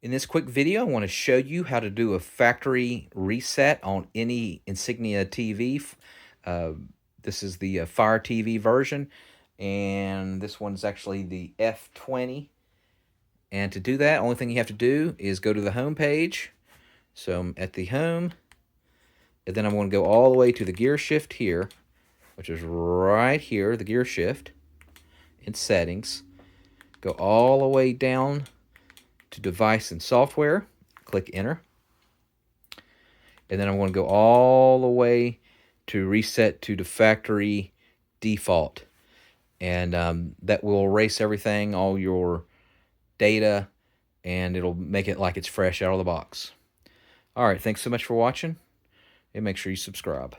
In this quick video, I want to show you how to do a factory reset on any Insignia TV. This is the Fire TV version, and this one's actually the F20. And to do that, only thing you have to do is go to the home page. So I'm at the home, and then I'm going to go all the way to the gear shift here, which is right here, the gear shift in settings. Go all the way down to device and software, click enter, and then I'm going to go all the way to reset to the factory default, and that will erase everything, all your data, and it'll make it like it's fresh out of the box. All right, thanks so much for watching, and make sure you subscribe.